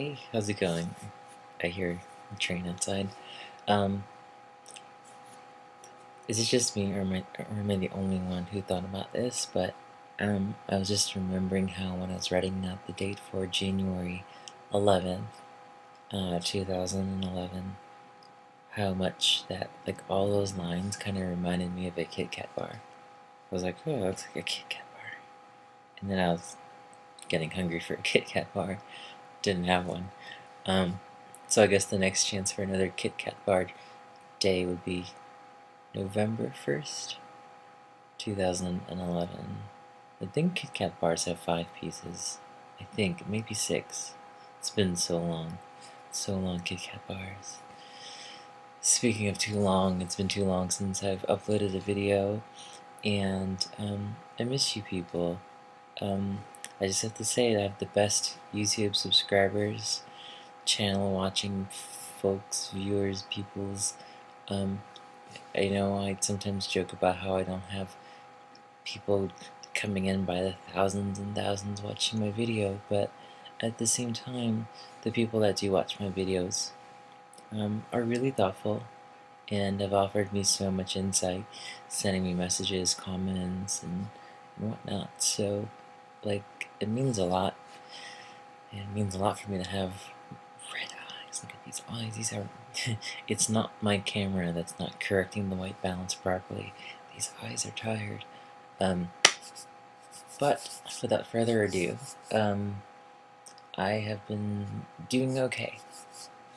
Hey, how's it going? I hear a train outside. Um, is it just me, or am I the only one who thought about this? But I was just remembering how when I was writing out the date for January 11th, 2011, how much that, like, all those lines kind of reminded me of a Kit Kat bar. I was like, oh, that's like a Kit Kat bar. And then I was getting hungry for a Kit Kat bar. Didn't have one. Um, so I guess the next chance for another Kit Kat bar day would be November 1st, 2011. I think Kit Kat bars have 5 pieces. I think, maybe 6. It's been so long. So long, Kit Kat bars. Speaking of too long, it's been too long since I've uploaded a video, and I miss you people. I just have to say that I have the best YouTube subscribers, channel watching folks, viewers, peoples. Um, I know I sometimes joke about how I don't have people coming in by the thousands and thousands watching my video, but at the same time, the people that do watch my videos are really thoughtful and have offered me so much insight, sending me messages, comments, and whatnot. So, like, it means a lot. It means a lot for me to have red eyes. Look at these eyes. These are. It's not my camera that's not correcting the white balance properly. These eyes are tired. Um, but without further ado, I have been doing okay.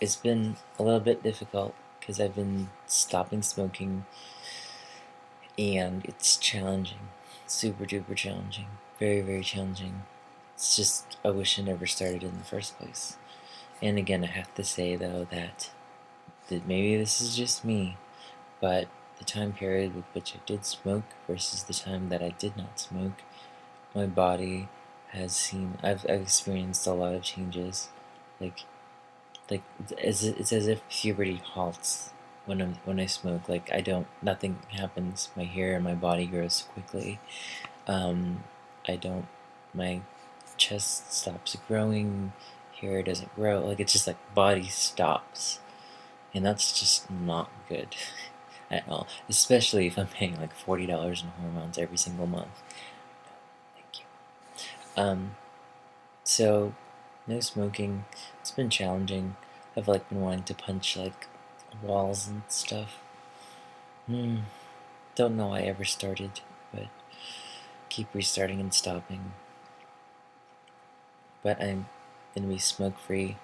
It's been a little bit difficult because I've been stopping smoking, and it's challenging. Super duper challenging. Very, very challenging. It's just, I wish I never started in the first place. And again, I have to say, though, that maybe this is just me, but the time period with which I did smoke versus the time that I did not smoke, my body has seen, I've experienced a lot of changes. Like, it's as if puberty halts when I smoke. Like, nothing happens. My hair and my body grows quickly. Um, I don't, my chest stops growing, hair doesn't grow. Like, it's just like body stops. And that's just not good at all. Especially if I'm paying like $40 in hormones every single month. Thank you. So no smoking. It's been challenging. I've like been wanting to punch like walls and stuff. Don't know why I ever started, but keep restarting and stopping. But I'm gonna be smoke free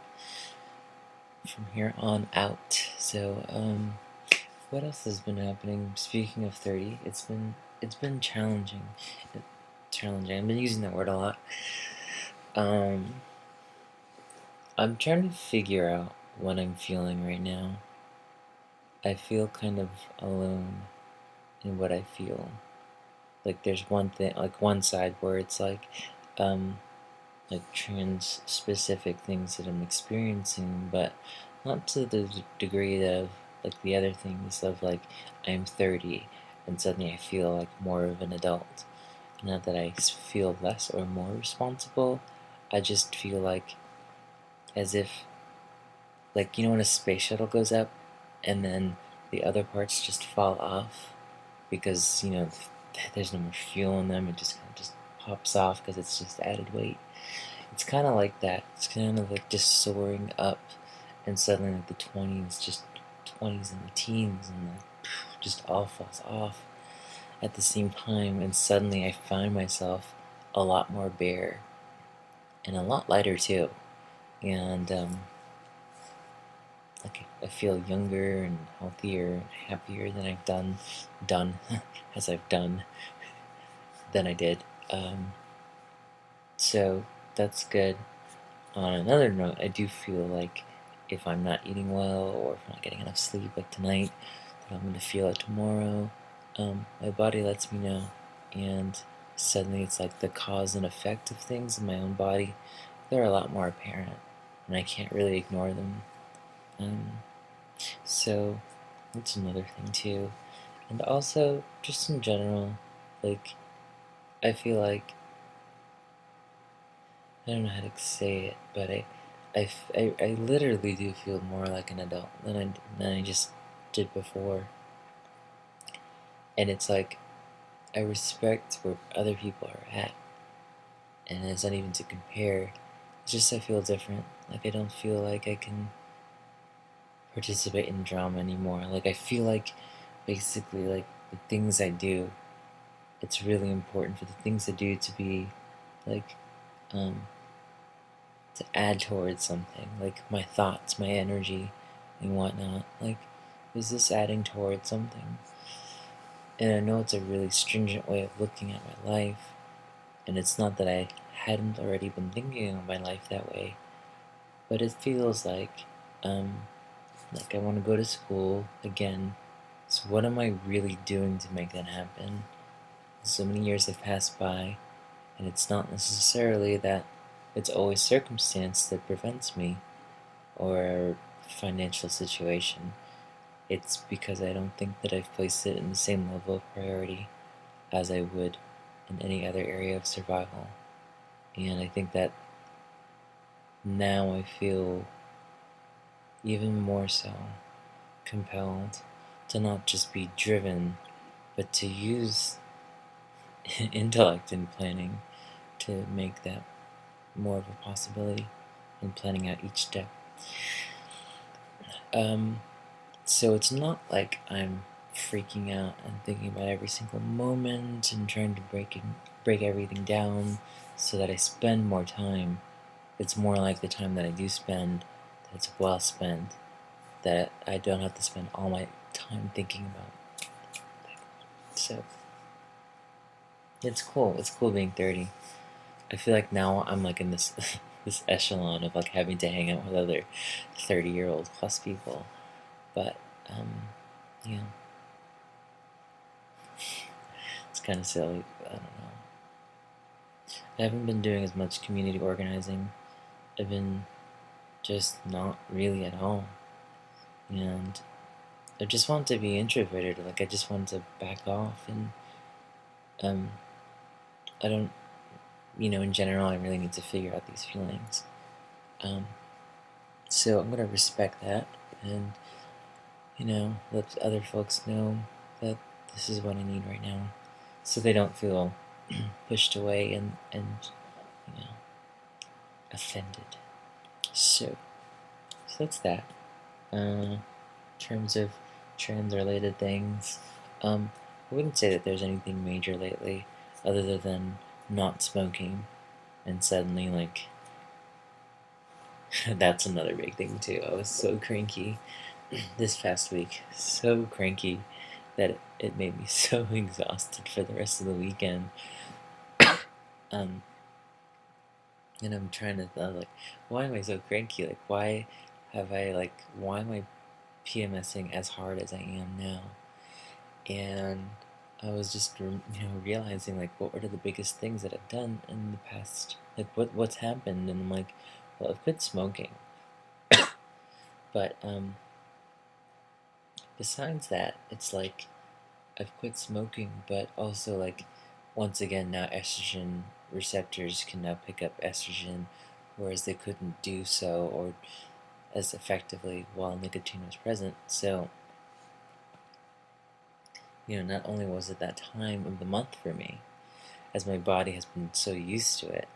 from here on out. So what else has been happening? Speaking of 30, it's been challenging. Challenging. I've been using that word a lot. I'm trying to figure out what I'm feeling right now. I feel kind of alone in what I feel. Like there's one thing, like one side where it's like trans specific things that I'm experiencing, but not to the degree of like the other things of like I'm 30 and suddenly I feel like more of an adult. Not that I feel less or more responsible, I just feel like as if, like, you know when a space shuttle goes up and then the other parts just fall off because, there's no more fuel in them, it just kind of just pops off because it's just added weight. It's kind of like that. It's kind of like just soaring up, and suddenly like the 20s and the teens, and just all falls off at the same time, and suddenly I find myself a lot more bare and a lot lighter too, and like I feel younger and healthier and happier than I've done as I've done than I did. So that's good. On another note, I do feel like if I'm not eating well or if I'm not getting enough sleep, like tonight, that I'm going to feel it tomorrow. My body lets me know, and suddenly it's like the cause and effect of things in my own body, they're a lot more apparent, and I can't really ignore them. So that's another thing too. And also, just in general, like, I feel like, I don't know how to say it, but I literally do feel more like an adult than I just did before. And it's like, I respect where other people are at. And it's not even to compare. It's just I feel different. Like, I don't feel like I can participate in drama anymore. Like, I feel like, basically, like, the things I do, it's really important for the things I do to be, like, to add towards something. Like, my thoughts, my energy, and whatnot. Like, is this adding towards something? And I know it's a really stringent way of looking at my life, and it's not that I hadn't already been thinking of my life that way, but it feels like I want to go to school again. So what am I really doing to make that happen? So many years have passed by, and it's not necessarily that it's always circumstance that prevents me, or financial situation. It's because I don't think that I've placed it in the same level of priority as I would in any other area of survival. And I think that now I feel even more so compelled to not just be driven, but to use intellect and planning to make that more of a possibility and planning out each step. So it's not like I'm freaking out and thinking about every single moment and trying to break everything down so that I spend more time. It's more like the time that I do spend, that it's well spent, that I don't have to spend all my time thinking about. So it's cool. It's cool being 30. I feel like now I'm like in this this echelon of like having to hang out with other 30-year-old plus people. But yeah, it's kind of silly. I don't know. I haven't been doing as much community organizing. I've been just not really at all. And I just want to be introverted. Like, I just want to back off. And um, I don't, in general, I really need to figure out these feelings. Um, so I'm gonna respect that, and let other folks know that this is what I need right now, so they don't feel pushed away and you know offended. So that's that. In terms of trans-related things, I wouldn't say that there's anything major lately, other than not smoking, and suddenly like that's another big thing too. I was so cranky this past week, so cranky that it made me so exhausted for the rest of the weekend. Um, and I'm trying to like, why am I so cranky? Like, why am I PMSing as hard as I am now? And I was just realizing like what are the biggest things that I've done in the past, like what's happened, and I'm like, well, I've quit smoking, but besides that, it's like I've quit smoking, but also like once again now estrogen receptors can now pick up estrogen, whereas they couldn't do so or as effectively while nicotine was present. So not only was it that time of the month for me, as my body has been so used to it,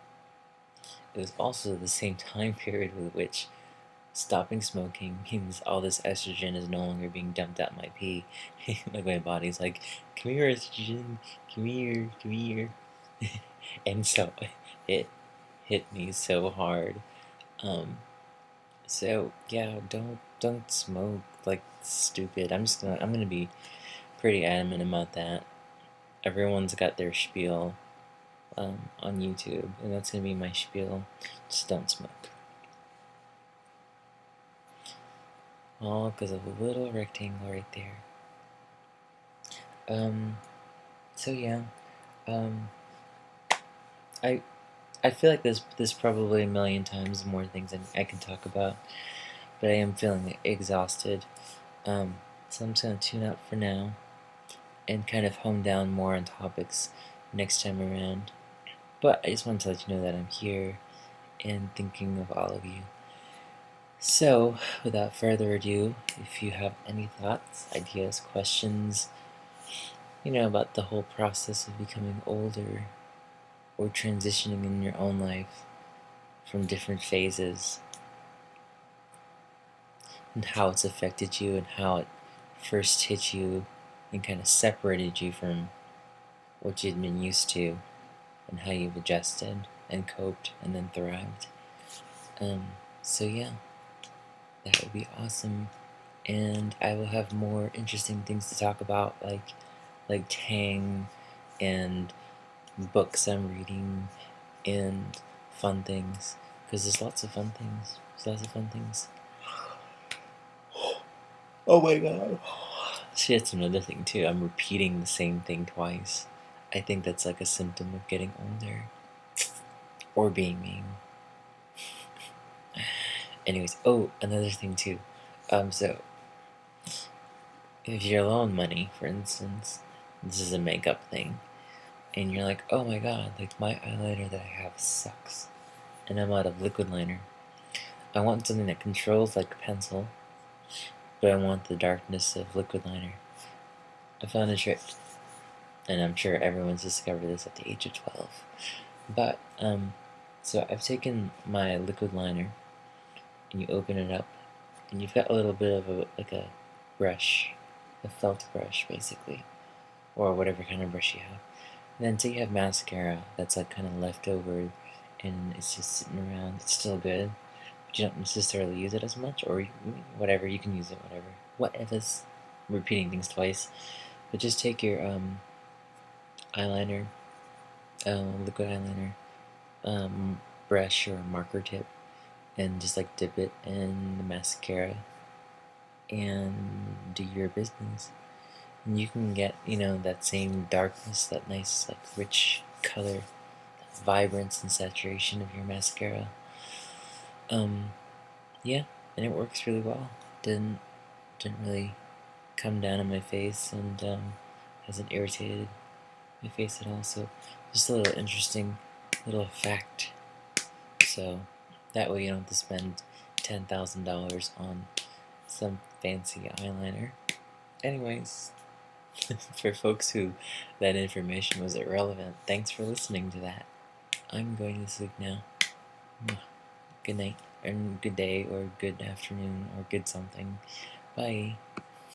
it was also the same time period with which stopping smoking means all this estrogen is no longer being dumped out my pee. Like my body's like, come here, estrogen, come here, come here. And so it hit me so hard. So yeah, don't smoke like stupid. I'm gonna be pretty adamant about that. Everyone's got their spiel on YouTube, and that's gonna be my spiel. Just don't smoke. All because of a little rectangle right there. So yeah, um, I I feel like there's probably a million times more things I can talk about, but I am feeling exhausted. So I'm just gonna tune out for now and kind of hone down more on topics next time around. But I just wanted to let you know that I'm here and thinking of all of you. So, without further ado, if you have any thoughts, ideas, questions, about the whole process of becoming older or transitioning in your own life from different phases and how it's affected you and how it first hit you and kind of separated you from what you'd been used to and how you've adjusted and coped and then thrived. So yeah, that would be awesome. And I will have more interesting things to talk about, like Tang and books I'm reading and fun things, because there's lots of fun things. Oh my god. See, that's another thing too. I'm repeating the same thing twice. I think that's like a symptom of getting older or being mean. Anyways, oh, another thing too. So if you're low on money, for instance, this is a makeup thing, and you're like, oh my god, like my eyeliner that I have sucks, and I'm out of liquid liner. I want something that controls like a pencil, but I want the darkness of liquid liner. I found a trick, and I'm sure everyone's discovered this at the age of 12. But, so I've taken my liquid liner, and you open it up, and you've got a little bit of a brush, a felt brush, basically, or whatever kind of brush you have. And then say you have mascara that's like kind of left over, and it's just sitting around. It's still good, but you don't necessarily use it as much, or whatever. You can use it, whatever. Whatever's repeating things twice. But just take your eyeliner, liquid eyeliner, brush or marker tip, and just like dip it in the mascara and do your business. And you can get, that same darkness, that nice, like, rich color, that vibrance and saturation of your mascara. Yeah, and it works really well. Didn't really come down on my face, and hasn't irritated my face at all. So just a little interesting little fact. So that way you don't have to spend $10,000 on some fancy eyeliner. Anyways, for folks who that information was irrelevant, thanks for listening to that. I'm going to sleep now. Good night, and good day, or good afternoon, or good something. Bye.